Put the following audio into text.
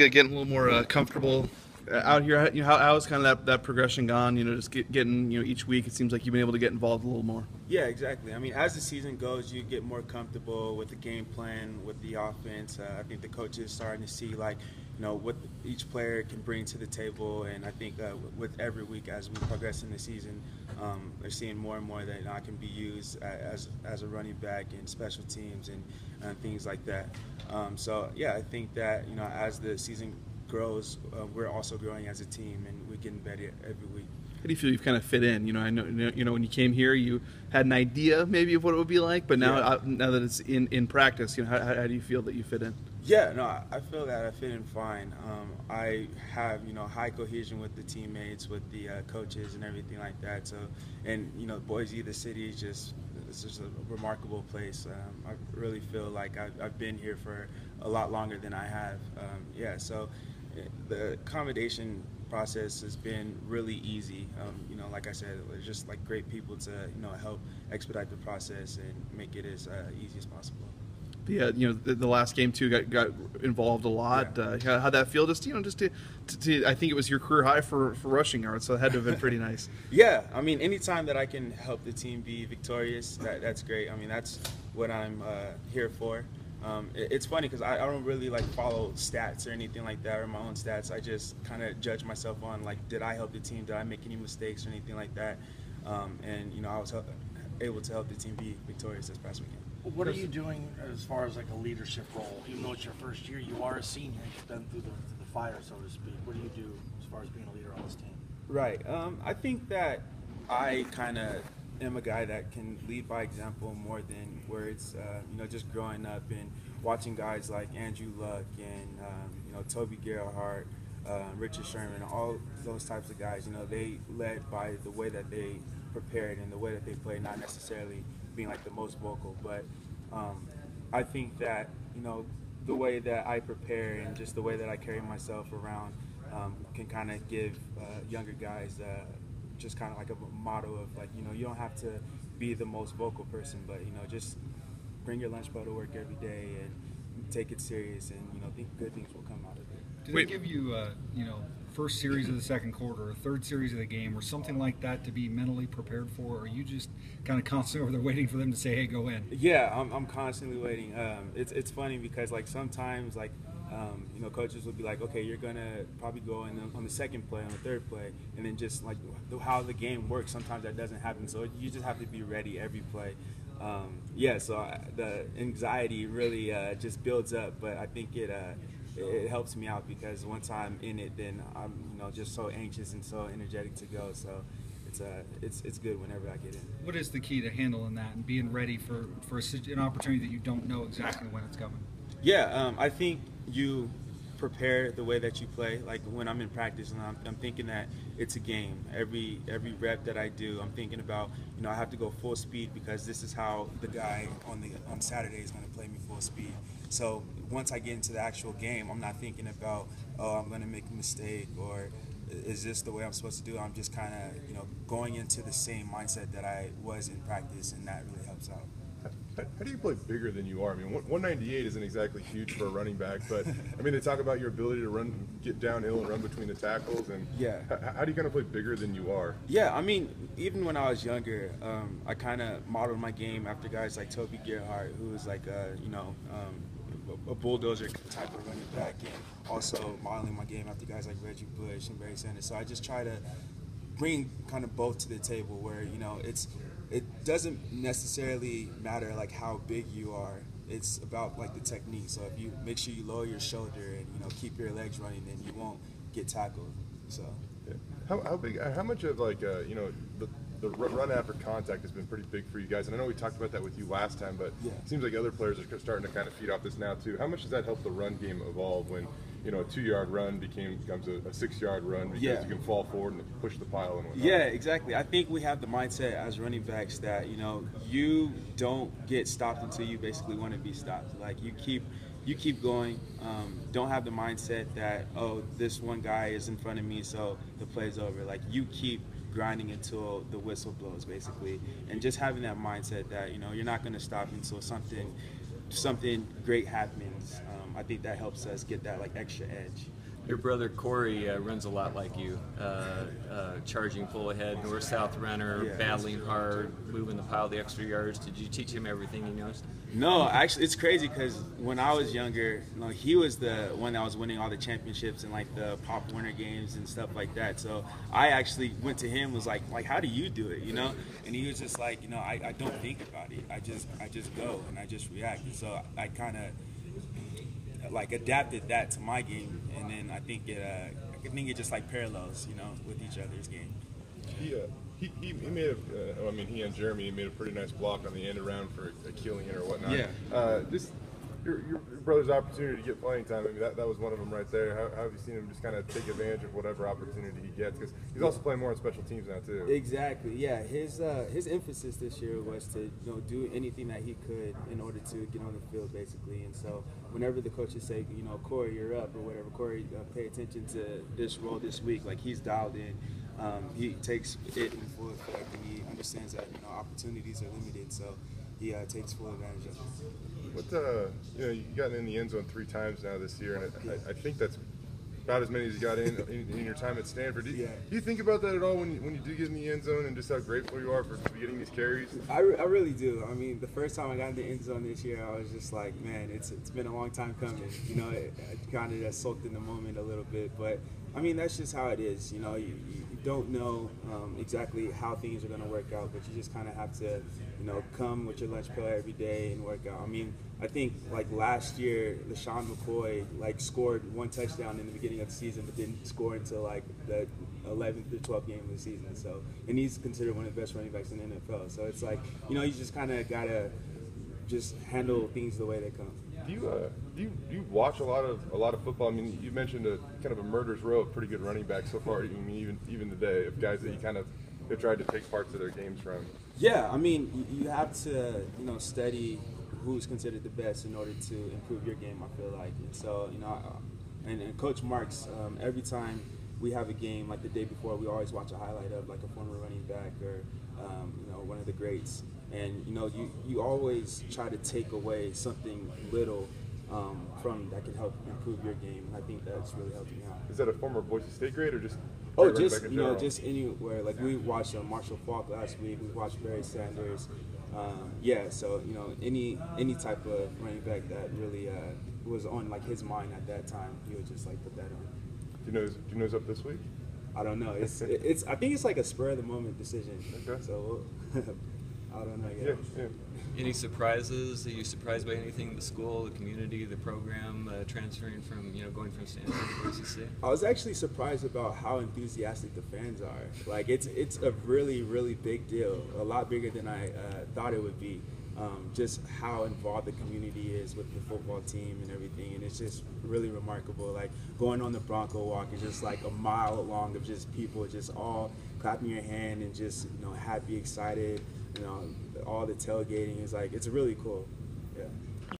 getting a little more comfortable out here. How's kind of that progression gone? Just getting each week. It seems like you've been able to get involved a little more. Yeah, exactly. I mean, as the season goes, you get more comfortable with the game plan, with the offense. I think the coaches starting to see what each player can bring to the table, and I think with every week as we progress in the season, they're seeing more and more that I can be used as a running back in special teams and things like that. So yeah, I think that as the season grows, we're also growing as a team, and we're getting better every week. How do you feel you've kind of fit in? I know when you came here, you had an idea maybe of what it would be like, but now now that it's in practice, how do you feel that you fit in? Yeah, no, I feel that I fit in fine. I have high cohesion with the teammates, with the coaches, and everything like that. So, and Boise, the city, is just a remarkable place. I really feel like I've been here for a lot longer than I have. Yeah, so the accommodation process has been really easy. Like I said, it's just like great people to help expedite the process and make it as easy as possible. Yeah, the last game too got involved a lot. Yeah. How'd that feel? Just to I think it was your career high for rushing yards, so it had to have been pretty nice. Yeah, I mean, anytime that I can help the team be victorious, that's great. I mean, that's what I'm here for. It's funny because I don't really follow stats or anything like that, or my own stats. I just kind of judge myself on did I help the team? Did I make any mistakes or anything like that? And I was able to help the team be victorious this past weekend. What are you doing as far as a leadership role? Even though it's your first year, you are a senior. You've been through the fire, so to speak. What do you do as far as being a leader on this team? Right. I think that I kind of am a guy that can lead by example more than words. Just growing up and watching guys like Andrew Luck and Toby Gerhardt, Richard Sherman, all those types of guys. They led by the way that they prepared and the way that they played, not necessarily being the most vocal, but I think that the way that I prepare and just the way that I carry myself around can kind of give younger guys just kind of a motto of you don't have to be the most vocal person, but just bring your lunch pail to work every day and take it serious, and think good things will come out of it. Did they give you first series of the second quarter, or third series of the game, or something like that to be mentally prepared for, or are you just kind of constantly over there waiting for them to say, hey, go in? Yeah, I'm constantly waiting. It's funny because sometimes coaches will be like, okay, you're gonna probably go in on the second play, on the third play, and then just how the game works, sometimes that doesn't happen. So you just have to be ready every play. So the anxiety really just builds up, but I think it helps me out because once I'm in it, then I'm just so anxious and so energetic to go. So it's good whenever I get in. What is the key to handling that and being ready for an opportunity that you don't know exactly when it's coming? Yeah, I think you prepare the way that you play. When I'm in practice and I'm thinking that it's a game. Every rep that I do, I'm thinking about I have to go full speed because this is how the guy on Saturday is going to play me full speed. So once I get into the actual game, I'm not thinking about, oh, I'm going to make a mistake or is this the way I'm supposed to do it? I'm just kind of going into the same mindset that I was in practice, and that really helps out. How do you play bigger than you are? I mean, 198 isn't exactly huge for a running back, but I mean, they talk about your ability to get downhill and run between the tackles, and yeah. How do you kind of play bigger than you are? Yeah, I mean, even when I was younger, I kind of modeled my game after guys like Toby Gerhardt, who was a bulldozer type of running back, and also modeling my game after guys like Reggie Bush and Barry Sanders. So I just try to bring kind of both to the table where it doesn't necessarily matter how big you are. It's about the technique. So if you make sure you lower your shoulder and keep your legs running, then you won't get tackled. So yeah. How much of the run after contact has been pretty big for you guys, and I know we talked about that with you last time, but yeah. It seems like other players are starting to kind of feed off this now too. How much does that help the run game evolve when a 2-yard run becomes a 6-yard run because you can fall forward and push the pile and whatnot? Yeah, exactly. I think we have the mindset as running backs that you don't get stopped until you basically want to be stopped. You keep going. Don't have the mindset that, oh, this one guy is in front of me, so the play's over. You keep grinding until the whistle blows, basically, and just having that mindset that you're not going to stop until something great happens. I think that helps us get that like extra edge. Your brother Corey runs a lot like you, charging full ahead, north-south runner, Yeah, battling hard, moving the pile the extra yards. Did you teach him everything he knows? No, actually, it's crazy because when I was younger, he was the one that was winning all the championships and like the Pop Winter games and stuff like that. So I actually went to him, was like, how do you do it, And he was just like, I don't think about it. I just go and I just react. And so I kind of like adapted that to my game, and then I think it just like parallels, with each other's game. He made he and Jeremy made a pretty nice block on the end around for a killing it or whatnot. Yeah. Just your brother's opportunity to get playing time. I mean, that was one of them right there. How have you seen him just kind of take advantage of whatever opportunity he gets? Because he's also playing more on special teams now too. Exactly. Yeah. His emphasis this year was to do anything that he could in order to get on the field, basically. And so whenever the coaches say, Corey, you're up or whatever, Corey, pay attention to this role this week. Like, he's dialed in. He takes it in full effect, and he understands that opportunities are limited, so he takes full advantage of it. What you've gotten in the end zone 3 times now this year, and I think that's about as many as you got in your time at Stanford. Do you think about that at all when you do get in the end zone and just how grateful you are for getting these carries? I really do. I mean, the first time I got in the end zone this year, I was just like, man, it's been a long time coming. It kind of just soaked in the moment a little bit, but I mean, that's just how it is. You don't know exactly how things are going to work out, but you just kind of have to, come with your lunch pail every day and work out. I mean, I think like last year, LaShawn McCoy scored 1 touchdown in the beginning of the season, but didn't score until like the 11th or 12th game of the season. So, and he's considered one of the best running backs in the NFL. So it's like, you just kind of gotta just handle things the way they come. Do you watch a lot of football? I mean, you mentioned a kind of a murderer's row of pretty good running backs so far. I mean, even today, of guys that you kind of have tried to take parts of their games from. Yeah, I mean, you have to study who's considered the best in order to improve your game. I feel like, and so and Coach Marks, every time we have a game like the day before, we always watch a highlight of like a former running back or one of the greats. And you always try to take away something little from that can help improve your game, and I think that's really helped me out. Is that a former Boise State grade or just? Just anywhere. Like we watched Marshall Faulk last week. We watched Barry Sanders. So any type of running back that really was on like his mind at that time, he would just like put that on. Do you know who's up this week? I don't know. It's I think it's like a spur of the moment decision. Okay. So I don't know yet. Yeah. Any surprises? Are you surprised by anything? The school, the community, the program, transferring from going from Stanford to Boise State? I was actually surprised about how enthusiastic the fans are. Like it's a really, really big deal. A lot bigger than I thought it would be. Just how involved the community is with the football team and everything, and it's just really remarkable. Like going on the Bronco walk is just like a mile long of just people just all clapping your hand and just happy, excited. All the tailgating is like, it's really cool. Yeah.